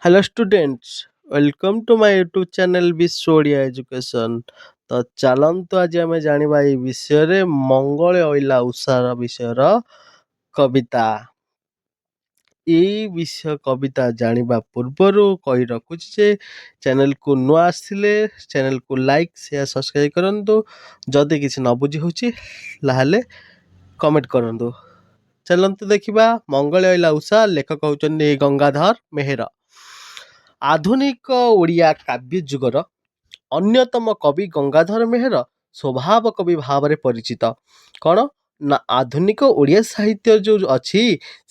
Hello students, welcome to my YouTube channel Vishwa Odia education. तो चलନ୍ତୁ ଆଜି ଆମେ ଜାଣିବା ଏଇ ବିଷୟରେ ମଙ୍ଗଳେ ଅଇଲା ଉଷାର ବିଷୟର କବିତା। ଏଇ ବିଷୟ କବିତା ଜାଣିବା ପୂର୍ବରୁ କହି ରଖୁଛି ଯେ ଚ୍ୟାନେଲକୁ ନୂଆ ଆସିଥିଲେ ଚ୍ୟାନେଲକୁ ଲାଇକ୍ ସେୟାର ସବସ୍କ୍ରାଇବ୍ କରନ୍ତୁ। ଯଦି କିଛି ନ ବୁଝି ହେଉଛି ତାହେଲେ କମେଣ୍ଟ କରନ୍ତୁ। ଚାଲନ୍ତୁ ଦେଖିବା ମଙ୍ଗଳେ ଅଇଲା ଉଷା। ଲେଖକ ହେଉଛନ୍ତି ଗଙ୍ଗାଧର ମେହେର। ଆଧୁନିକ ଓଡ଼ିଆ କାବ୍ୟ ଯୁଗର ଅନ୍ୟତମ କବି ଗଙ୍ଗାଧର ମେହେର ସ୍ୱଭାବ କବି ଭାବରେ ପରିଚିତ। କ'ଣ ନା ଆଧୁନିକ ଓଡ଼ିଆ ସାହିତ୍ୟ ଯେଉଁ ଅଛି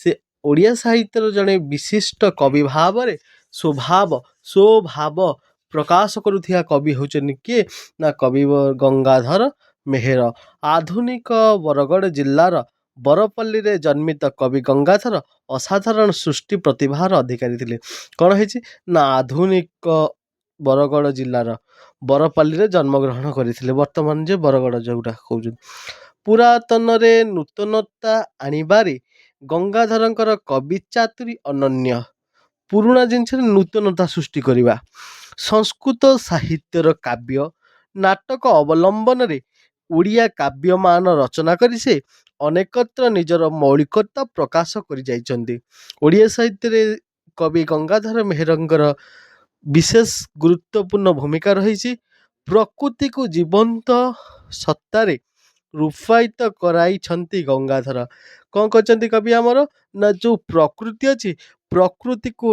ସେ ଓଡ଼ିଆ ସାହିତ୍ୟର ଜଣେ ବିଶିଷ୍ଟ କବି ଭାବରେ ସ୍ୱଭାବ ପ୍ରକାଶ କରୁଥିବା କବି ହେଉଛନ୍ତି କିଏ ନା କବି ଗଙ୍ଗାଧର ମେହେର। ଆଧୁନିକ ବରଗଡ଼ ଜିଲ୍ଲାର ବରପଲ୍ଲୀରେ ଜନ୍ମିତ କବି ଗଙ୍ଗାଧର ଅସାଧାରଣ ସୃଷ୍ଟି ପ୍ରତିଭାର ଅଧିକାରୀ ଥିଲେ। କ'ଣ ହେଇଛି ନା ଆଧୁନିକ ବରଗଡ଼ ଜିଲ୍ଲାର ବରପଲ୍ଲୀରେ ଜନ୍ମଗ୍ରହଣ କରିଥିଲେ। ବର୍ତ୍ତମାନ ଯେ ବରଗଡ଼ ଯେଉଁଟା କହୁଛନ୍ତି, ପୁରାତନରେ ନୂତନତା ଆଣିବାରେ ଗଙ୍ଗାଧରଙ୍କର କବି ଚାତୁରୀ ଅନନ୍ୟ। ପୁରୁଣା ଜିନିଷରେ ନୂତନତା ସୃଷ୍ଟି କରିବା। ସଂସ୍କୃତ ସାହିତ୍ୟର କାବ୍ୟ ନାଟକ ଅବଲମ୍ବନରେ ଓଡ଼ିଆ କାବ୍ୟମାନ ରଚନା କରି ସେ ଅନେକତ୍ର ନିଜର ମୌଳିକତା ପ୍ରକାଶ କରି ଯାଇଛନ୍ତି। ଓଡ଼ିଆ ସାହିତ୍ୟରେ କବି ଗଙ୍ଗାଧର ମେହେରଙ୍କର ବିଶେଷ ଗୁରୁତ୍ୱପୂର୍ଣ୍ଣ ଭୂମିକା ରହିଛି। ପ୍ରକୃତିକୁ ଜୀବନ୍ତ ସତ୍ତାରେ ରୂପାୟିତ କରାଇଛନ୍ତି ଗଙ୍ଗାଧର। କ'ଣ କରିଛନ୍ତି କବି ଆମର ନା ଯେଉଁ ପ୍ରକୃତି ଅଛି ପ୍ରକୃତିକୁ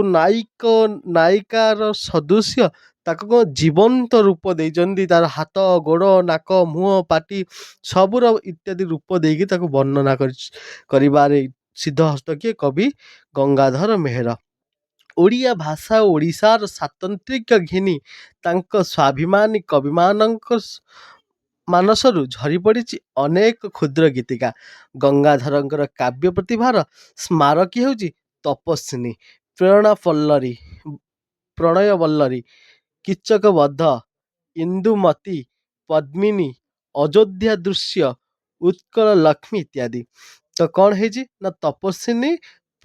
ନାୟିକାର ସଦୃଶ୍ୟ ତାକୁ କ'ଣ ଜୀବନ୍ତ ରୂପ ଦେଇଛନ୍ତି। ତାର ହାତ ଗୋଡ଼ ନାକ ମୁହଁ ପାଟି ସବୁର ଇତ୍ୟାଦି ରୂପ ଦେଇକି ତାକୁ ବର୍ଣ୍ଣନା କରିବାରେ ସିଦ୍ଧହସ୍ତ କିଏ କବି ଗଙ୍ଗାଧର ମେହେର। ଓଡ଼ିଆ ଭାଷା ଓ ଓଡ଼ିଶାର ସ୍ୱାତନ୍ତ୍ରିକ ଘେନି ତାଙ୍କ ସ୍ୱାଭିମାନୀ କବିମାନଙ୍କ ମାନସରୁ ଝରି ପଡ଼ିଛି ଅନେକ କ୍ଷୁଦ୍ର ଗୀତିକା। ଗଙ୍ଗାଧରଙ୍କର କାବ୍ୟ ପ୍ରତିଭାର ସ୍ମାରକୀ ହେଉଛି ତପସ୍ୱିନୀ, ପ୍ରଣୟବଲ୍ଲରୀ, କୀଚକବଧ, ଇନ୍ଦୁମତୀ, ପଦ୍ମିନୀ, ଅଯୋଧ୍ୟା ଦୃଶ୍ୟ, ଉତ୍କଳ ଲକ୍ଷ୍ମୀ ଇତ୍ୟାଦି। ତ କ'ଣ ହେଇଛି ନା ତପସ୍ୱିନୀ,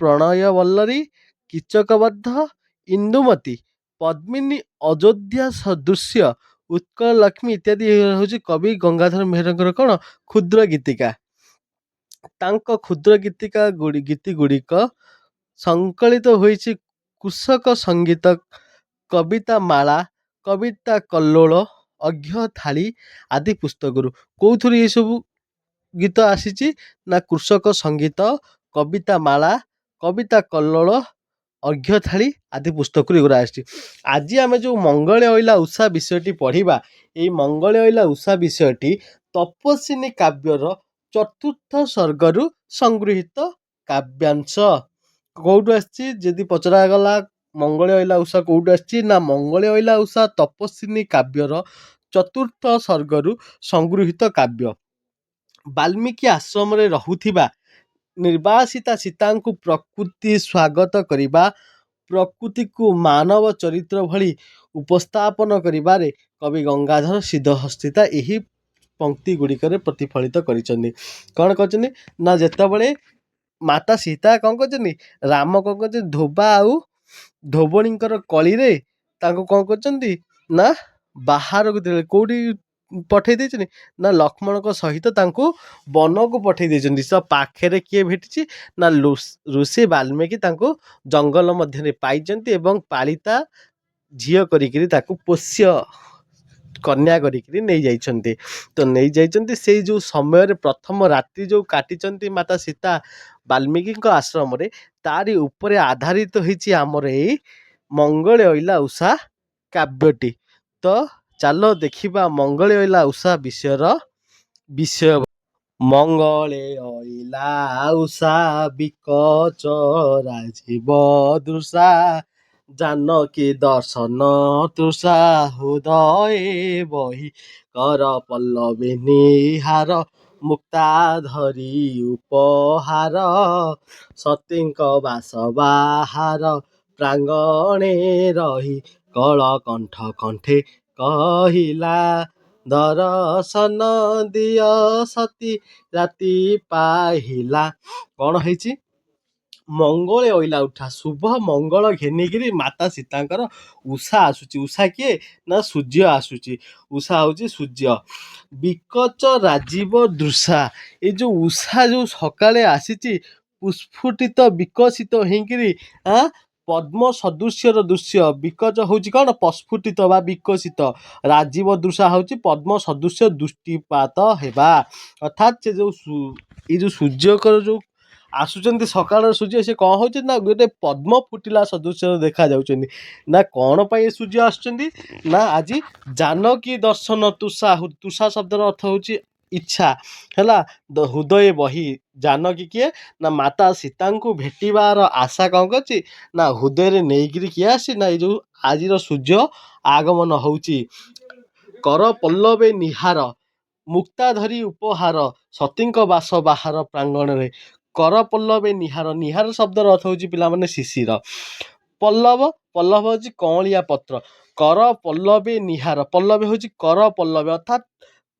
ପ୍ରଣୟବଲ୍ଲରୀ, କୀଚକବଧ, ଇନ୍ଦୁମତୀ, ପଦ୍ମିନୀ, ଅଯୋଧ୍ୟା ଦୃଶ୍ୟ, ଉତ୍କଳ ଲକ୍ଷ୍ମୀ ଇତ୍ୟାଦି ହେଉଛି କବି ଗଙ୍ଗାଧର ମେହେରଙ୍କର କ'ଣ କ୍ଷୁଦ୍ର ଗୀତିକା। ତାଙ୍କ କ୍ଷୁଦ୍ର ଗୀତି ଗୁଡ଼ିକ ସଂକଳିତ ହୋଇଛି କୃଷକ ସଙ୍ଗୀତ, କବିତା ମାଳା, କବିତା କଲ୍ଲୋଳ, ଅର୍ଘ୍ୟଥାଳୀ ଆଦି ପୁସ୍ତକରୁ। କେଉଁଥିରୁ ଏସବୁ ଗୀତ ଆସିଛି ନା କୃଷକ ସଙ୍ଗୀତ, କବିତା ମାଳା, କବିତା କଲ୍ଲୋଳ, ଅର୍ଘ୍ୟଥାଳୀ ଆଦି ପୁସ୍ତକରୁ ଏଗୁଡ଼ା ଆସିଛି। ଆଜି ଆମେ ଯେଉଁ ମଙ୍ଗଳେ ଅଇଲା ଉଷା ବିଷୟଟି ପଢ଼ିବା, ଏଇ ମଙ୍ଗଳେ ଅଇଲା ଉଷା ବିଷୟଟି ତପସ୍ୱିନୀ କାବ୍ୟର ଚତୁର୍ଥ ସର୍ଗରୁ ସଂଗୃହୀତ କାବ୍ୟାଂଶ। କେଉଁଠୁ ଆସିଛି ଯଦି ପଚରାଗଲା ମଙ୍ଗଳେ ଅଇଲା ଉଷା କେଉଁଠୁ ଆସିଛି ନା ମଙ୍ଗଳେ ଅଇଲା ଉଷା ତପସ୍ୱିନୀ କାବ୍ୟର ଚତୁର୍ଥ ସର୍ଗରୁ ସଂଗୃହୀତ କାବ୍ୟ। ବାଲ୍ମୀକି ଆଶ୍ରମରେ ରହୁଥିବା ନିର୍ବାସିତା ସୀତାଙ୍କୁ ପ୍ରକୃତି ସ୍ୱାଗତ କରିବା, ପ୍ରକୃତିକୁ ମାନବ ଚରିତ୍ର ଭଳି ଉପସ୍ଥାପନ କରିବାରେ କବି ଗଙ୍ଗାଧର ସିଦ୍ଧହସ୍ତିତା ଏହି ପଂକ୍ତି ଗୁଡ଼ିକରେ ପ୍ରତିଫଳିତ କରିଛନ୍ତି। କ'ଣ କରିଛନ୍ତି ନା ଯେତେବେଳେ ମାତା ସୀତା କ'ଣ କରିଛନ୍ତି ରାମ କ'ଣ କରିଛନ୍ତି ଧୋବା ଆଉ ଧୋବଣୀଙ୍କର କଳିରେ ତାଙ୍କୁ କ'ଣ କରିଛନ୍ତି ନା ବାହାରକୁ କେଉଁଠି ପଠେଇ ଦେଇଛନ୍ତି ନା ଲକ୍ଷ୍ମଣଙ୍କ ସହିତ ତାଙ୍କୁ ବନକୁ ପଠେଇ ଦେଇଛନ୍ତି। ତ ପାଖରେ କିଏ ଭେଟିଛି ନା ଋଷି ବାଲ୍ମୀକି ତାଙ୍କୁ ଜଙ୍ଗଲ ମଧ୍ୟରେ ପାଇଛନ୍ତି ଏବଂ ପାଳିତା ଝିଅ କରିକିରି ତାକୁ ପୋଷ୍ୟ କନ୍ୟା କରିକିରି ନେଇଯାଇଛନ୍ତି। ତ ନେଇଯାଇଛନ୍ତି ସେଇ ଯେଉଁ ସମୟରେ ପ୍ରଥମ ରାତ୍ରି ଯେଉଁ କାଟିଛନ୍ତି ମାତା ସୀତା ବାଲ୍ମୀକିଙ୍କ ଆଶ୍ରମରେ, ତାରି ଉପରେ ଆଧାରିତ ହେଇଛି ଆମର ଏଇ ମଙ୍ଗଳେ ଅଇଲା ଉଷା କାବ୍ୟଟି। ତ ଚାଲ ଦେଖିବା ମଙ୍ଗଳେ ଅଇଲା ଉଷା ବିଷୟ। ମଙ୍ଗଳେ ଅଇଲା ଉଷା ବିକଚ ରାଜୀବ ଦୃଶା, ଜାନକୀ ଦର୍ଶନ ତୃଷା ହୃଦୟେ ବହି, କର ପଲ୍ଲବିନୀ ହାର ମୁକ୍ତା ଧରି ଉପହାର, ସତୀଙ୍କ ବାସ ବାହାର ପ୍ରାଙ୍ଗଣେ ରହି, କଳ କଣ୍ଠ କଣ୍ଠେ କହିଲା, ଦର୍ଶନ ଦିଅ ସତୀ ରାତି ପାହିଲା। କ'ଣ ହେଇଛି ମଙ୍ଗଳେ ଅଇଲା ଉଠା ଶୁଭ ମଙ୍ଗଳ ଘେନିକିରି ମାତା ସୀତାଙ୍କର ଉଷା ଆସୁଛି। ଉଷା କିଏ? ନା ସୂର୍ଯ୍ୟ ଆସୁଛି। ଉଷା ହଉଛି ସୂର୍ଯ୍ୟ। ବିକଚ ରାଜୀବ ଦୃଶା, ଏଇ ଯୋଉ ଉଷା ଯୋଉ ସକାଳେ ଆସିଛି ପୁଷ୍ଫୁଟିତ ବିକଶିତ ହେଇକିରି ପଦ୍ମ ସଦୃଶ୍ୟର ଦୃଶ୍ୟ। ବିକଚ ହଉଛି କଣ? ପ୍ରସ୍ଫୁଟିତ ବା ବିକଶିତ। ରାଜୀବ ଦୃଶା ହଉଛି ପଦ୍ମ ସଦୃଶ୍ୟ ଦୃଷ୍ଟିପାତ ହେବା। ଅର୍ଥାତ୍ ସେ ଯୋଉ ଏଇ ଯୋଉ ସୂର୍ଯ୍ୟଙ୍କର ଯୋଉ ଆସୁଛନ୍ତି ସକାଳର ସୂର୍ଯ୍ୟ, ସେ କଣ ହଉଛି ନା ଗୋଟେ ପଦ୍ମ ଫୁଟିଲା ସଦୃଶ୍ୟ ଦେଖା ଯାଉଛନ୍ତି। ନା କଣ ପାଇଁ ଏ ସୂର୍ଯ୍ୟ ଆସୁଛନ୍ତି? ନା ଆଜି ଜାନକୀ ଦର୍ଶନ ତୁଷା। ତୁଷା ଶବ୍ଦର ଅର୍ଥ ହଉଛି ଇଚ୍ଛା ହେଲା। ହୃଦୟ ବହି। ଜାନକୀ କିଏ? ନା ମାତା ସୀତାଙ୍କୁ ଭେଟିବାର ଆଶା କଣ କରୁଛି? ନା ହୃଦୟରେ ନେଇକିରି କିଏ ଆସି? ନା ଏଇ ଯୋଉ ଆଜିର ସୂର୍ଯ୍ୟ ଆଗମନ ହଉଛି। କର ପଲ୍ଲବେ ନିହାର ମୁକ୍ତା ଧରି ଉପହାର ସତୀଙ୍କ ବାସ ବାହାର ପ୍ରାଙ୍ଗଣରେ। କର ପଲ୍ଲବେ ନିହାର। ନିହାର ଶବ୍ଦର ଅର୍ଥ ହଉଛି ପିଲାମାନେ ଶିଶିର। ପଲ୍ଲବ, ପଲ୍ଲବ ହଉଛି କଅଁଳିଆ ପତ୍ର। କର ପଲ୍ଲବେ ନିହାର। ପଲ୍ଲବେ ହଉଛି କର ପଲ୍ଲବେ, ଅର୍ଥାତ୍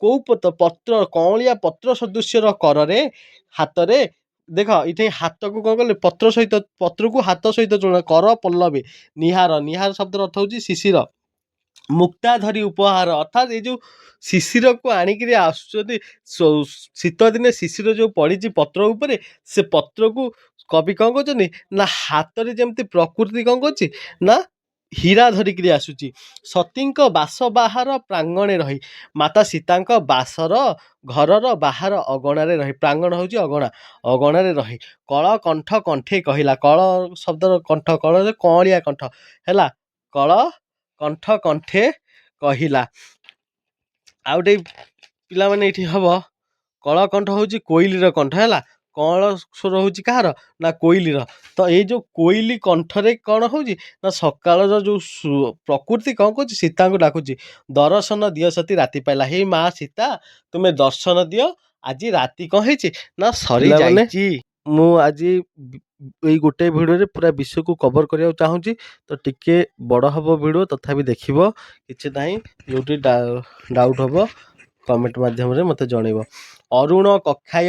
କୋଉ ପତ୍ର? କଅଁଳିଆ ପତ୍ର ସଦୃଶ୍ୟର କରରେ, ହାତରେ। ଦେଖ ଏଠି ହାତକୁ କଣ କଲେ? ପତ୍ର ସହିତ, ପତ୍ରକୁ ହାତ ସହିତ ଯୋଡ। କର ପଲ୍ଲବେ ନିହାର। ନିହାର ଶବ୍ଦର ଅର୍ଥ ହଉଛି ଶିଶିର। ମୁକ୍ତା ଧରି ଉପହାର, ଅର୍ଥାତ୍ ଏଇ ଯୋଉ ଶିଶିରକୁ ଆଣିକିରି ଆସୁଛନ୍ତି। ଶୀତ ଦିନେ ଶିଶିର ଯୋଉ ପଡିଛି ପତ୍ର ଉପରେ, ସେ ପତ୍ରକୁ କବି କଣ କରୁଛନ୍ତି? ନା ହାତରେ ଯେମିତି ପ୍ରକୃତି କଣ କରୁଛି? ନା ହୀରା ଧରିକିରି ଆସୁଛି। ସତୀଙ୍କ ବାସ ବାହାର ପ୍ରାଙ୍ଗଣେ ରହି। ମାତା ସୀତାଙ୍କ ବାସର ଘରର ବାହାର ଅଗଣାରେ ରହି। ପ୍ରାଙ୍ଗଣ ହଉଛି ଅଗଣା। ଅଗଣାରେ ରହି। କଳ କଣ୍ଠ କଣ୍ଠେ କହିଲା। କଳ ଶବ୍ଦର କଣ୍ଠ, କଳରେ କଅଁଳିଆ କଣ୍ଠ ହେଲା। କଳ କଣ୍ଠ କଣ୍ଠେ କହିଲା। ଆଉ ଗୋଟେ ପିଲାମାନେ ଏଇଠି ହବ, କଳକଣ୍ଠ ହଉଛି କୋଇଲିର କଣ୍ଠ ହେଲା। କଅଁଳ ସ୍ୱର ହଉଛି କାହାର? ନା କୋଇଲିର। ତ ଏଇ ଯୋଉ କୋଇଲି କଣ୍ଠରେ କଣ ହଉଛି? ନା ସକାଳର ଯୋଉ ପ୍ରକୃତି କଣ କରୁଛି? ସୀତାଙ୍କୁ ଡାକୁଛି। ଦର୍ଶନ ଦିଅ ସତୀ ରାତି ପାଇଲା। ହେଇ ମା ସୀତା, ତୁମେ ଦର୍ଶନ ଦିଅ, ଆଜି ରାତି କଣ ହେଇଛି? ନା ସରି ଯାଇଛି। ମୁଁ ଆଜି ଏଇ ଗୋଟେ ଭିଡ଼ିଓରେ ପୁରା ବିଷୟକୁ କଭର କରିବାକୁ ଚାହୁଁଛି, ତ ଟିକେ ବଡ଼ ହବ ଭିଡ଼ିଓ, ତଥାପି ଦେଖିବ। କିଛି ନାହିଁ, ଯୋଉଠି ଡାଉଟ୍ ହବ କମେଣ୍ଟ ମାଧ୍ୟମରେ ମୋତେ ଜଣେଇବ। ଅରୁଣ କକ୍ଷାୟ,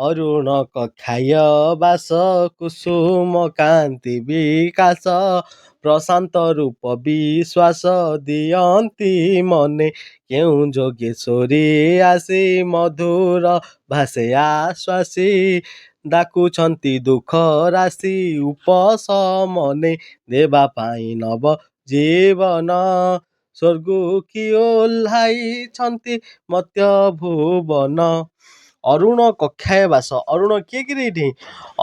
ଅରୁଣ କକ୍ଷାୟ ବାସ କୁସୁମ କାନ୍ତି ବିକାଶ ପ୍ରଶାନ୍ତ ରୂପ ବିଶ୍ୱାସ ଦିଅନ୍ତି ମନେ କେଉଁ ଯୋଗେଶ୍ୱରୀ ଆସି ମଧୁର ଭାଷେ ଆଶ୍ୱାସୀ ଡାକୁଛନ୍ତି ଦୁଃଖ ରାଶି ଉପଶମନେ ଦେବା ପାଇଁ ନବ ଜୀବନ ସ୍ୱର୍ଗକୁ କି ଓହ୍ଲାଇଛନ୍ତି ମତ୍ୟ ଭୁବନ। ଅରୁଣ କକ୍ଷାୟ ବାସ। ଅରୁଣ କିଏ କିରେ ଏଠି?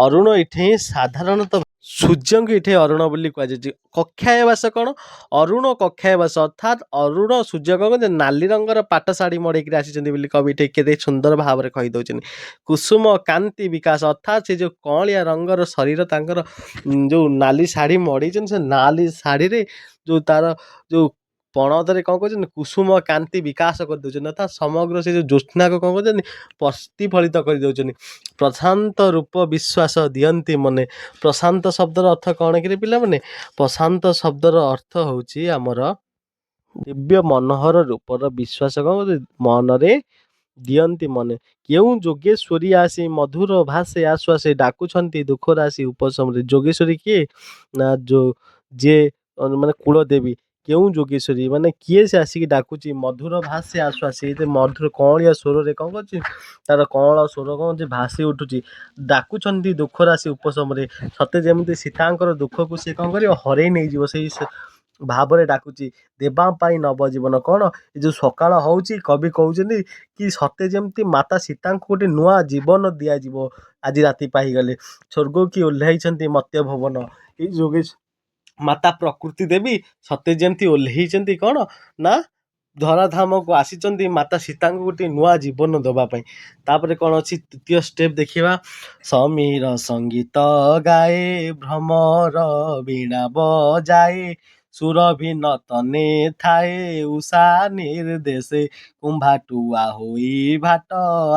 ଅରୁଣ ଏଠି ସାଧାରଣତଃ ସୂର୍ଯ୍ୟଙ୍କୁ ଏଠି ଅରୁଣ ବୋଲି କୁହାଯାଇଛି। କକ୍ଷାୟ ବାସ କଣ? ଅରୁଣ କକ୍ଷାୟ ବାସ, ଅର୍ଥାତ୍ ଅରୁଣ ସୂର୍ଯ୍ୟ କଣ କରୁଛନ୍ତି? ନାଲି ରଙ୍ଗର ପାଟ ଶାଢ଼ୀ ମଡେଇକିରି ଆସିଛନ୍ତି ବୋଲି କବି ଏଠି କେତେ ସୁନ୍ଦର ଭାବରେ କହିଦଉଛନ୍ତି। କୁସୁମ କାନ୍ତି ବିକାଶ, ଅର୍ଥାତ୍ ସେ ଯୋଉ କଅଁଳିଆ ରଙ୍ଗର ଶରୀର ତାଙ୍କର, ଯୋଉ ନାଲି ଶାଢ଼ୀ ମଡେଇଛନ୍ତି, ସେ ନାଲି ଶାଢ଼ୀରେ ଯୋଉ ତାର ଯୋଉ ପଣତରେ କଣ କରୁଛନ୍ତି? କୁସୁମ କାନ୍ତି ବିକାଶ କରିଦଉଛନ୍ତି। ଅର୍ଥାତ୍ ସମଗ୍ର ସେ ଯୋଉ ଜ୍ୟୋତ୍ସ୍ନାକୁ କଣ କରୁଛନ୍ତି? ପ୍ରତିଫଳିତ କରିଦଉଛନ୍ତି। ପ୍ରଶାନ୍ତ ରୂପ ବିଶ୍ୱାସ ଦିଅନ୍ତି ମନେ। ପ୍ରଶାନ୍ତ ଶବ୍ଦର ଅର୍ଥ କଣ କିରେ ପିଲାମାନେ? ପ୍ରଶାନ୍ତ ଶବ୍ଦର ଅର୍ଥ ହଉଛି ଆମର ଦିବ୍ୟ ମନୋହର ରୂପର ବିଶ୍ୱାସ କଣ କରୁଛନ୍ତି? ମନରେ ଦିଅନ୍ତି ମନେ। କେଉଁ ଯୋଗେଶ୍ୱରୀ ଆସି ମଧୁର ଭାଷେ ଆଶ୍ୱାସେ ଡାକୁଛନ୍ତି ଦୁଃଖ ରାଶି ଉପଶମରେ। ଯୋଗେଶ୍ୱରୀ କିଏ? ନା ଯିଏ ମାନେ କୁଳ ଦେବୀ। କେଉଁ ଯୋଗେଶ୍ୱରୀ ମାନେ କିଏ? ସେ ଆସିକି ଡାକୁଛି ମଧୁର ଭାଷେ ଆଶ୍ୱାସୀ। ମଧୁର କଅଁଳିଆ ସ୍ୱରରେ କଣ କରୁଛି? ତାର କଅଁଳ ସ୍ୱର କଣ ହଉଛି? ଭାସି ଉଠୁଛି। ଡାକୁଛନ୍ତି ଦୁଃଖ ରାଶି ଉପଶମରେ, ସତେ ଯେମିତି ସୀତାଙ୍କର ଦୁଃଖକୁ ସେ କଣ କରିବ? ହରେଇ ନେଇଯିବ। ସେଇ ଭାବରେ ଡାକୁଛି। ଦେବା ପାଇଁ ନବ ଜୀବନ। କଣ ଏ ଯୋଉ ସକାଳ ହଉଛି, କବି କହୁଛନ୍ତି କି ସତେ ଯେମିତି ମାତା ସୀତାଙ୍କୁ ଗୋଟେ ନୂଆ ଜୀବନ ଦିଆଯିବ ଆଜି ରାତି ପାହିଗଲେ। ସ୍ୱର୍ଗକୁ କି ଓହ୍ଲାଇଛନ୍ତି ମତ୍ୟ ଭୁବନ। ଏଇ ଯୋଗେ ମାତା ପ୍ରକୃତି ଦେବୀ ସତେ ଯେମିତି ଓହ୍ଲେଇଛନ୍ତି କଣ? ନା ଧରାଧାମକୁ ଆସିଛନ୍ତି ମାତା ସୀତାଙ୍କୁ ଗୋଟେ ନୂଆ ଜୀବନ ଦେବା ପାଇଁ। ତାପରେ କଣ ଅଛି? ତୃତୀୟ ଷ୍ଟେପ୍ ଦେଖିବା। ସମୀର ସଙ୍ଗୀତ ଗାଏ ଭ୍ରମର ବୀଣା ବଜାଏ ସୁରଭିନ ତନେ ଥାଏ ଉଷା ନିର୍ଦେଶେ କୁମ୍ଭାଟୁଆ ହୋଇ ଭାଟ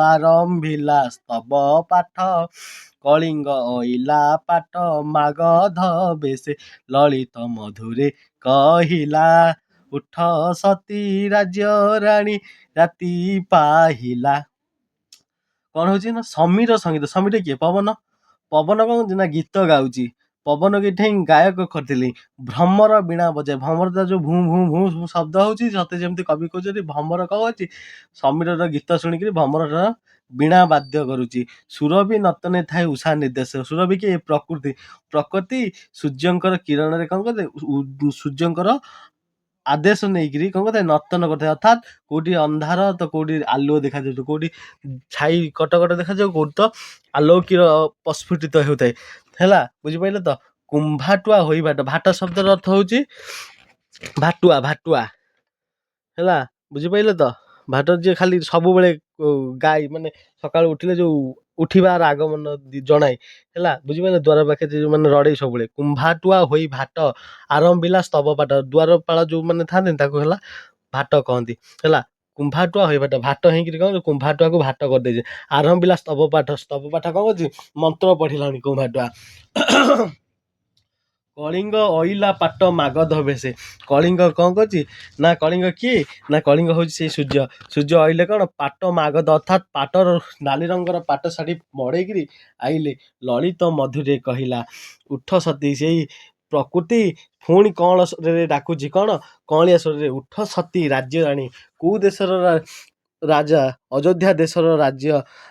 ଆରମ୍ଭିଲା ସ୍ତବ ପାଠ କଳିଙ୍ଗ ଅଇଲା ପାଟ ମାଗଧ ବେଶେ ଲଳିତ ମଧୁରେ କହିଲା ଉଠ ସତୀ ରାଜ୍ୟ ରାଣୀ ରାତି ପାହିଲା। କଣ ହଉଛି ନା ସମୀର ସଙ୍ଗୀତ। ସମୀର କିଏ? ପବନ। ପବନ କଣ କରୁଛି ନା ଗୀତ ଗାଉଛି। ପବନ ଗୀଠେଇ ଗାୟକ କରିଥିଲି ଭ୍ରମର ବୀଣା ବଜାଏ। ଭ୍ରମର ଯୋଉ ଭୂ ଭୂ ଭୂ ଶବ୍ଦ ହଉଛି ସତେ ଯେମିତି କବି କହୁଛନ୍ତି ଭ୍ରମର କଣ ଅଛି ସମୀରର ଗୀତ ଶୁଣିକିରି ଭ୍ରମରର ବୀଣା ବାଦ୍ୟ କରୁଛି। ସୁରଭି ନର୍ତ୍ତନେ ଥାଏ ଉଷା ନିର୍ଦ୍ଦେଶ। ସୁରଭି କି ପ୍ରକୃତି ପ୍ରକୃତି ସୂର୍ଯ୍ୟଙ୍କର କିରଣରେ କଣ କରିଥାଏ ସୂର୍ଯ୍ୟଙ୍କର ଆଦେଶ ନେଇକିରି କଣ କରିଥାଏ ନର୍ତ୍ତନ କରିଥାଏ। ଅର୍ଥାତ୍ କୋଉଠି ଅନ୍ଧାର ତ କୋଉଠି ଆଲୁଅ ଦେଖାଯାଉଛି, କୋଉଠି ଛାଇ କଟକଟ ଦେଖାଯାଉ, କୋଉଠି ତ ଆଲୋକିର ପ୍ରସ୍ଫୁଟିତ ହେଉଥାଏ ହେଲା। ବୁଝିପାରିଲେ ତ। କୁମ୍ଭାଟୁଆ ହୋଇ ଭାଟ। ଭାଟ ଶବ୍ଦର ଅର୍ଥ ହଉଛି ଭାଟୁଆ ଭାଟୁଆ ହେଲା। ବୁଝିପାରିଲେ ତ। ଭାଟ ଯିଏ ଖାଲି ସବୁବେଳେ ଗାଈ ମାନେ ସକାଳୁ ଉଠିଲେ ଯୋଉ ଉଠିବାର ଆଗମନ ଜଣାଏ ହେଲା। ବୁଝିପାରିଲେ ଦ୍ୱାର ପାଖରେ ଯୋଉମାନେ ରଡେଇ ସବୁବେଳେ କୁମ୍ଭାଟୁଆ ହୋଇ ଭାଟ ଆରମ୍ଭିଲା ସ୍ତବ ପାଠ। ଦ୍ୱାରପାଳ ଯୋଉମାନେ ଥାଆନ୍ତି ତାକୁ ହେଲା ଭାଟ କହନ୍ତି ହେଲା। କୁମ୍ଭାଟୁଆ ହୋଇ ଭାଟ ଭାଟ ହେଇକିରି କଣ କୁମ୍ଭାଟୁଆକୁ ଭାଟ କରିଦେଇଛି। ଆରମ୍ଭିଲା ସ୍ତବ ପାଠ। ସ୍ତବ ପାଠ କଣ କରୁଛି ମନ୍ତ୍ର ପଢିଲାଣି କୁମ୍ଭାଟୁଆ। କଳିଙ୍ଗ ଅଇଲା ପାଟ ମାଗଧ ବେଶେ। କଳିଙ୍ଗ କଣ କରୁଛି ନା କଳିଙ୍ଗ କିଏ ନା କଳିଙ୍ଗ ହଉଛି ସେଇ ସୂର୍ଯ୍ୟ। ସୂର୍ଯ୍ୟ ଅଇଲେ କଣ ପାଟ ମାଗଧ ଅର୍ଥାତ୍ ପାଟର ନାଲି ରଙ୍ଗର ପାଟ ଶାଢୀ ମଡେଇକିରି ଆଇଲେ ଲଳିତ ମଧୁରେ କହିଲା ଉଠ ସତୀ। ସେଇ ପ୍ରକୃତି ପୁଣି କଅଁଳ ସ୍ୱରରେ ଡାକୁଛି କଣ କଅଁଳିଆ ସ୍ୱରରେ ଉଠ ସତୀ ରାଜ୍ୟ ରାଣୀ। କୋଉ ଦେଶର ରାଜା ଅଯୋଧ୍ୟା ଦେଶର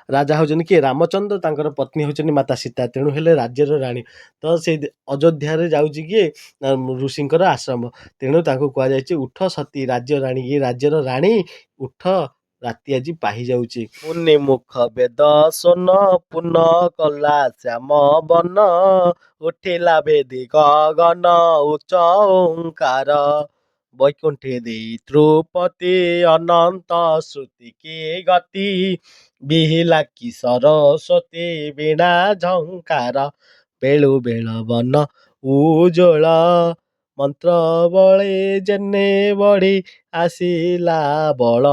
ରାଜା ହଉଛନ୍ତି କିଏ ରାମଚନ୍ଦ୍ର, ତାଙ୍କର ପତ୍ନୀ ହଉଛନ୍ତି ମାତା ସୀତା, ତେଣୁ ହେଲେ ରାଜ୍ୟର ରାଣୀ। ତ ସେଇ ଅଯୋଧ୍ୟାରେ ଯାଉଛି କିଏ ନା ଋଷିଙ୍କର ଆଶ୍ରମ, ତେଣୁ ତାଙ୍କୁ କୁହାଯାଇଛି ଉଠ ସତୀ ରାଜ୍ୟ ରାଣୀ। ଇଏ ରାଜ୍ୟର ରାଣୀ ଉଠ ରାତି ଆଜି ପାହି ଯାଉଛି। ମୁନି ମୁଖ ବେଦ ସ୍ୱନ ପୂର୍ଣ୍ଣ କଲା ଶ୍ୟାମ ବନ ଉଠିଲା ଭେଦି ଗଗନ ଉଚ୍ଚ ଓଙ୍କାର ବୈକୁଣ୍ଠେ ଦେଇ ଧ୍ରୁପତି ଅନନ୍ତ ଶ୍ରୁତି କି ଗତି ବିହିଲା କି ସରସ୍ୱତୀ ବୀଣା ଝଙ୍କାର ବେଳୁ ବେଳ ବନ ଉଜ୍ୱଳ ମନ୍ତ୍ର ବଳେ ଜେନେ ବଢି ଆସିଲା ବଳ।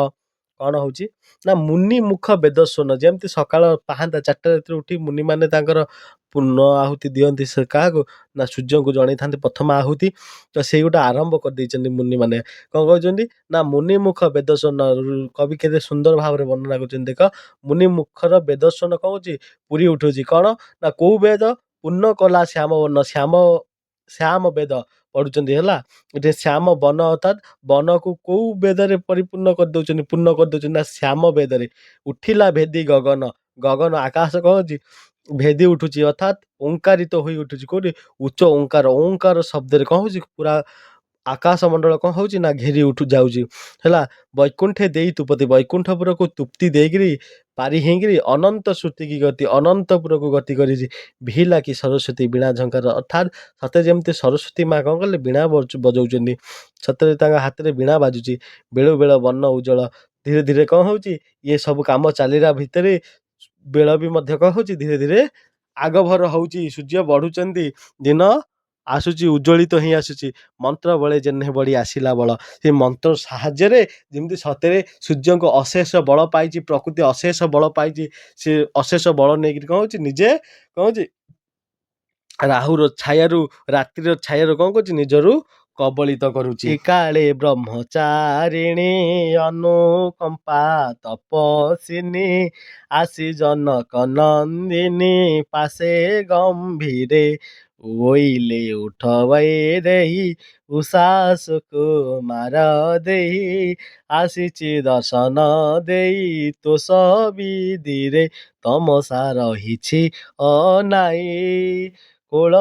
କଣ ହଉଛି ନା ମୁନି ମୁଖ ବେଦ ସ୍ୱନ। ଯେମିତି ସକାଳ ପାହାନ୍ତା 4ଟା ରାତିରେ ଉଠି ମୁନି ମାନେ ତାଙ୍କର ପୂର୍ଣ୍ଣ ଆହୁତି ଦିଅନ୍ତି ସେ କାହାକୁ ନା ସୂର୍ଯ୍ୟଙ୍କୁ ଜଣେଇଥାନ୍ତି ପ୍ରଥମ ଆହୁତି। ତ ସେଇ ଗୋଟେ ଆରମ୍ଭ କରିଦେଇଛନ୍ତି ମୁନି ମାନେ। କଣ କହୁଛନ୍ତି ନା ମୁନି ମୁଖ ବେଦ ସ୍ୱନ। କବି କେତେ ସୁନ୍ଦର ଭାବରେ ବର୍ଣ୍ଣନା କରୁଛନ୍ତି ଦେଖ। ମୁନି ମୁଖର ବେଦ ସ୍ୱନ କଣ ହଉଛି ପୁରୀ ଉଠୁଛି। କଣ ନା କୋଉ ବେଦ ପୂର୍ଣ୍ଣ କଲା ଶ୍ୟାମ ବନ। ଶ୍ୟାମ ବେଦ ପଢୁଛନ୍ତି ହେଲା। ଏଠି ଶ୍ୟାମ ବନ ଅର୍ଥାତ୍ ବନକୁ କୋଉ ବେଦରେ ପରିପୂର୍ଣ୍ଣ କରିଦଉଛନ୍ତି ପୂର୍ଣ୍ଣ କରିଦଉଛନ୍ତି ନା ଶ୍ୟାମ ବେଦରେ। ଉଠିଲା ଭେଦି ଗଗନ। ଗଗନ ଆକାଶ କଣ ହଉଛି ଭେଦି ଉଠୁଛି ଅର୍ଥାତ୍ ଓଙ୍କାରିତ ହୋଇ ଉଠୁଛି। କୋଉଠି ଉଚ୍ଚ ଓଙ୍କାର। ଓଙ୍କାର ଶବ୍ଦରେ କଣ ହଉଛି ପୁରା ଆକାଶ ମଣ୍ଡଳ କଣ ହଉଛି ନା ଘେରି ଉଠୁ ଯାଉଛି ହେଲା। ବୈକୁଣ୍ଠେ ଦେଇ ତୃପତି। ବୈକୁଣ୍ଠପୁରକୁ ତୃପ୍ତି ଦେଇକିରି ପାରି ହେଇକିରି ଅନନ୍ତ ଶ୍ରୁତି କି ଗତି। ଅନନ୍ତପୁରକୁ ଗତି କରିଛି। ଭିଲା କି ସରସ୍ୱତୀ ବୀଣା ଝଙ୍କାର। ଅର୍ଥାତ୍ ସତେ ଯେମିତି ସରସ୍ୱତୀ ମା କଣ କଲେ ବୀଣା ବଜଉଛନ୍ତି। ସତରେ ତାଙ୍କ ହାତରେ ବୀଣା ବାଜୁଛି। ବେଳୁ ବେଳ ବର୍ଣ୍ଣ ଉଜ୍ଜଳ। ଧୀରେ ଧୀରେ କଣ ହଉଛି ଇଏ ସବୁ କାମ ଚାଲିଲା ଭିତରେ ବେଳ ବି ମଧ୍ୟ କଣ ହଉଛି ଧୀରେ ଧୀରେ ଆଗଭର ହଉଛି। ସୂର୍ଯ୍ୟ ବଢୁଛନ୍ତି, ଦିନ ଆସୁଛି ଉଜ୍ଜଳିତ ହିଁ ଆସୁଛି। ମନ୍ତ୍ର ବଳେ ଜେହ୍ନେ ବଢି ଆସିଲା ବଳ। ସେ ମନ୍ତ୍ର ସାହାଯ୍ୟରେ ଯେମିତି ସତରେ ସୂର୍ଯ୍ୟଙ୍କ ଅଶେଷ ବଳ ପାଇଛି, ପ୍ରକୃତି ଅଶେଷ ବଳ ପାଇଛି। ସେ ଅଶେଷ ବଳ ନେଇକିରି କଣ ହଉଛି ନିଜେ କଣ ହଉଛି ରାହୁର ଛାୟାରୁ ରାତ୍ରିର ଛାୟାରୁ କଣ କରୁଛି ନିଜରୁ କବଳିତ କରୁଛି। କାଳେ ବ୍ରହ୍ମଚାରିଣୀ ଅନୁକମ୍ପା ତପସ୍ୱିନୀ ଆସି ଜନକ ନନ୍ଦିନୀ ପାଶେ ଗମ୍ଭୀରେ ଓଇଲେ ଉଠ ବୈଦେହୀ ଉଷା ସୁକୁମାର ଦେଇ ଆସିଛି ଦର୍ଶନ ଦେଇ ତୋଷ ବିଧିରେ ତମସା ରହିଛି ଅନାଇ କୋଳ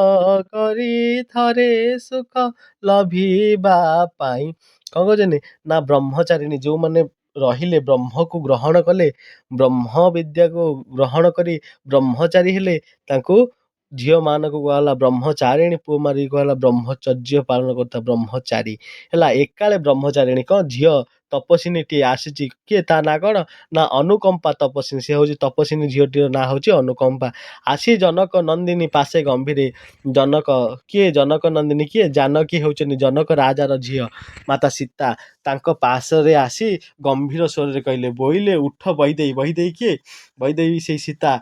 କରି ଥରେ ସୁଖ ଲଭିବା ପାଇଁ। କଣ କହୁଛନ୍ତି ନା ବ୍ରହ୍ମଚାରିଣୀ ଯୋଉମାନେ ରହିଲେ ବ୍ରହ୍ମକୁ ଗ୍ରହଣ କଲେ, ବ୍ରହ୍ମ ବିଦ୍ୟାକୁ ଗ୍ରହଣ କରି ବ୍ରହ୍ମଚାରୀ ହେଲେ, ତାଙ୍କୁ ଝିଅ ମାନଙ୍କୁ କୁହାଗଲା ବ୍ରହ୍ମଚାରିଣୀ, ପୁଅ ମାନଙ୍କୁ କୁହାଗଲା ବ୍ରହ୍ମଚର୍ଯ୍ୟ ପାଳନ କରୁଥିବା ବ୍ରହ୍ମଚାରୀ ହେଲା। ଏକାଳେ ବ୍ରହ୍ମଚାରିଣୀ କଣ ଝିଅ ତପସ୍ୱିନୀଟିଏ ଆସିଛି। କିଏ ତା ନାଁ କଣ ନା ଅନୁକମ୍ପା ତପସ୍ୱିନୀ। ସେ ହଉଛି ତପସ୍ୱିନୀ ଝିଅଟିର ନାଁ ହଉଛି ଅନୁକମ୍ପା। ଆସି ଜନକ ନନ୍ଦିନୀ ପାଶେ ଗମ୍ଭୀରେ। ଜନକ କିଏ ଜନକ ନନ୍ଦିନୀ କିଏ ଜାନକୀ ହେଉଛନ୍ତି ଜନକ ରାଜାର ଝିଅ ମାତା ସୀତା। ତାଙ୍କ ପାଶରେ ଆସି ଗମ୍ଭୀର ସ୍ୱରରେ କହିଲେ ବୋଇଲେ ଉଠ ବୈଦେହୀ। ବୈଦେହୀ କିଏ ବୈଦେହୀ ସେଇ ସୀତା।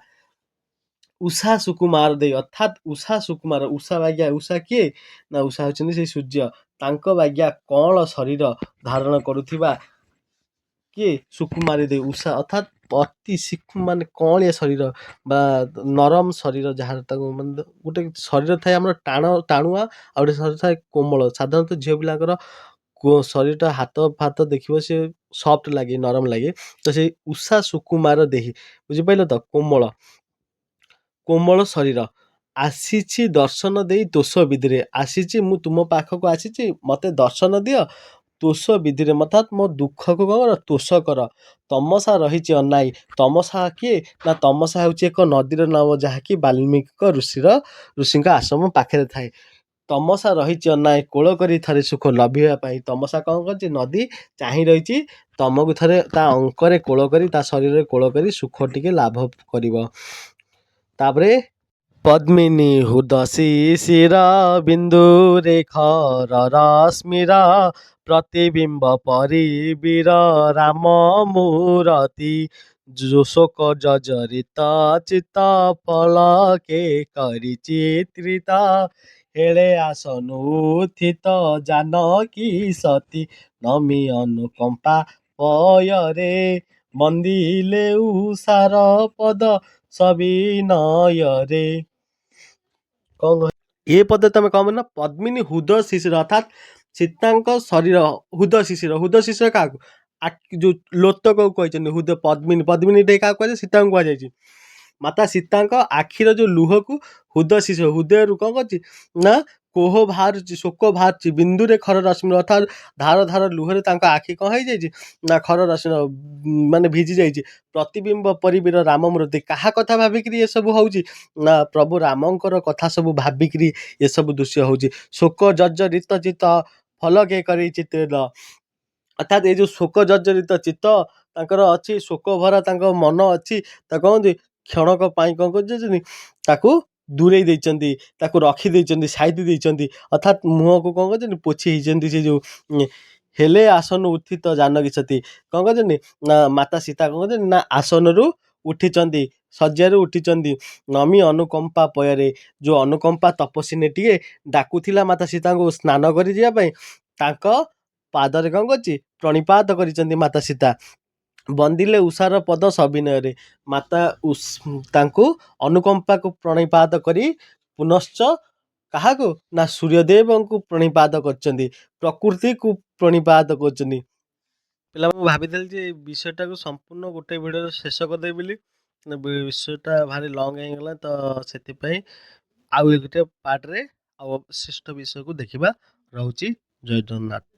ଉଷା ସୁକୁମାର ଦେଇ ଅର୍ଥାତ୍ ଉଷା ସୁକୁମାର। ଉଷା ବାଗ୍ୟା। ଉଷା କିଏ ନା ଉଷା ହଉଛନ୍ତି ସେଇ ସୂର୍ଯ୍ୟ। ତାଙ୍କ ବାଗ୍ୟା କଅଁଳ ଶରୀର ଧାରଣ କରୁଥିବା କିଏ ସୁକୁମାରୀ ଦେଇ। ଉଷା ଅର୍ଥାତ୍ ଅତି ମାନେ କଅଁଳିଆ ଶରୀର ବା ନରମ ଶରୀର ଯାହାର ତାକୁ ମାନେ ଗୋଟେ ଶରୀର ଥାଏ ଆମର ଟାଣୁଆ ଆଉ ଗୋଟେ ଶରୀର ଥାଏ କୋମଳ। ସାଧାରଣତଃ ଝିଅ ପିଲାଙ୍କର ଶରୀରଟା ହାତ ଫାତ ଦେଖିବ ସେ ସଫ୍ଟ ଲାଗେ ନରମ ଲାଗେ। ତ ସେଇ ଉଷା ସୁକୁମାର ଦେହି ବୁଝିପାରିଲ ତ କୋମଳ ଶରୀର ଆସିଛି ଦର୍ଶନ ଦେଇ ତୋଷ ବିଧିରେ ଆସିଛି ମୁଁ ତୁମ ପାଖକୁ ଆସିଛି ମତେ ଦର୍ଶନ ଦିଅ ତୋଷ ବିଧିରେ ଅର୍ଥାତ୍ ମୋ ଦୁଃଖକୁ କଣ କର ତୋଷ କର। ତମସା ରହିଛି ଅନାଇ ତମସା କିଏ ନା ତମସା ହେଉଛି ଏକ ନଦୀର ନାମ ଯାହାକି ବାଲ୍ମୀକି ଋଷିଙ୍କ ଆଶ୍ରମ ପାଖରେ ଥାଏ। ତମସା ରହିଛି ଅନାଇ କୋଳ କରି ଥରେ ସୁଖ ଲଭିବା ପାଇଁ। ତମସା କଣ କରିଛି ନଦୀ ଚାହିଁ ରହିଛି ତମକୁ ଥରେ ତା ଅଙ୍କରେ କୋଳ କରି ତା ଶରୀରରେ କୋଳ କରି ସୁଖ ଟିକେ ଲାଭ କରିବ। ତାପରେ ପଦ୍ମିନୀ ହୃଦ ଶିଶିର ବିନ୍ଦୁ ରେଖର ରଶ୍ମିର ପ୍ରତିବିମ୍ବ ପରିବୀର ରାମ ମୂରତି ଶୋକ ଜର୍ଜରିତ ଚିତ ଫଳକେ କରି ଚିତ୍ରିତ ହେଳେ ଆସନୁ ଉତ୍ଥିତ ଜାନକୀ ସତୀ ନମି ଅନୁକମ୍ପା ପୟରେ ବନ୍ଦିଲେ ଉଷାର ପଦ ସବିନୟରେ। କଣ ଏ ପଦ ତମେ କଣ ନା ପଦ୍ମିନୀ ହୃଦ ଶିଶିର ଅର୍ଥାତ୍ ସୀତାଙ୍କ ଶରୀର ହୃଦ ଶିଶିର କାହାକୁ ଯୋଉ ଲୋତକକୁ କହିଛନ୍ତି ହୃଦ ପଦ୍ମିନୀ କାହାକୁ କୁହାଯାଏ ସୀତାଙ୍କୁ କୁହାଯାଇଛି। ମାତା ସୀତାଙ୍କ ଆଖିର ଯୋଉ ଲୁହକୁ ହୃଦ ଶିଶିର ହୃଦୟରୁ କଣ କରୁଛି ନା କୋହ ବାହାରୁଛି ଶୋକ ବାହାରୁଛି ବିନ୍ଦୁରେ ଖର ରଶ୍ମି ଅର୍ଥାତ୍ ଧାର ଧାର ଲୁହରେ ତାଙ୍କ ଆଖି କଣ ହେଇଯାଇଛି ନା ଖର ରଶ୍ମି ମାନେ ଭିଜି ଯାଇଛି। ପ୍ରତିବିମ୍ବ ପରିବୀର ରାମ ମୂର୍ତ୍ତି କାହା କଥା ଭାବିକିରି ଏସବୁ ହଉଛି ନା ପ୍ରଭୁ ରାମଙ୍କର କଥା ସବୁ ଭାବିକିରି ଏସବୁ ଦୃଶ୍ୟ ହଉଛି। ଶୋକ ଜର୍ଜରିତ ଚିତ୍ତ ଫଲକେ କରି ଚିତ୍ରିତ ଅର୍ଥାତ୍ ଏଇ ଯୋଉ ଶୋକ ଜର୍ଜରିତ ଚିତ୍ତ ତାଙ୍କର ଅଛି ଶୋକ ଭରା ତାଙ୍କ ମନ ଅଛି ତାକୁ କହନ୍ତି କ୍ଷଣକ ପାଇଁ କଣ କରୁଛନ୍ତି ତାକୁ ଦୂରେଇ ଦେଇଛନ୍ତି ତାକୁ ରଖି ଦେଇଛନ୍ତି ସାଇତି ଦେଇଛନ୍ତି ଅର୍ଥାତ୍ ମୁହଁକୁ କଣ କରୁଛନ୍ତି ପୋଛି ହେଇଛନ୍ତି। ସେ ଯୋଉ ହେଲେ ଆସନୁ ଉତ୍ଥିତ ଜାନକୀ ସତୀ କଣ କରୁଛନ୍ତି ନା ମାତା ସୀତା କଣ କରୁଛନ୍ତି ନା ଆସନରୁ ଉଠିଛନ୍ତି ଶଯ୍ୟାରୁ ଉଠିଛନ୍ତି ନମି ଅନୁକମ୍ପା ପୟରେ ଯୋଉ ଅନୁକମ୍ପା ତପସ୍ୱିନୀ ଟିକେ ଡାକୁଥିଲା ମାତା ସୀତାଙ୍କୁ ସ୍ନାନ କରି ଯିବା ପାଇଁ ତାଙ୍କ ପାଦରେ କଣ କରିଛି ପ୍ରଣିପାତ କରିଛନ୍ତି ମାତା ସୀତା। ବନ୍ଦିଲେ ଉଷାର ପଦ ସବିନୟରେ ମାତା ତାଙ୍କୁ ଅନୁକମ୍ପାକୁ ପ୍ରଣିପାତ କରି ପୁନଶ୍ଚ କାହାକୁ ନା ସୂର୍ଯ୍ୟଦେବଙ୍କୁ ପ୍ରଣିପାତ କରିଛନ୍ତି ପ୍ରକୃତିକୁ ପ୍ରଣିପାତ କରୁଛନ୍ତି। ପିଲା ମୁଁ ଭାବିଥିଲି ଯେ ଏଇ ବିଷୟଟାକୁ ସମ୍ପୂର୍ଣ୍ଣ ଗୋଟେ ଭିଡ଼ିଓରେ ଶେଷ କରିଦେବି ବୋଲି ବିଷୟଟା ଭାରି ଲଙ୍ଗ ହେଇଗଲା ତ ସେଥିପାଇଁ ଆଉ ଗୋଟେ ପାର୍ଟରେ ଆଉ ଶ୍ରେଷ୍ଠ ବିଷୟକୁ ଦେଖିବା। ରହୁଛି ଜୟ ଜଗନ୍ନାଥ।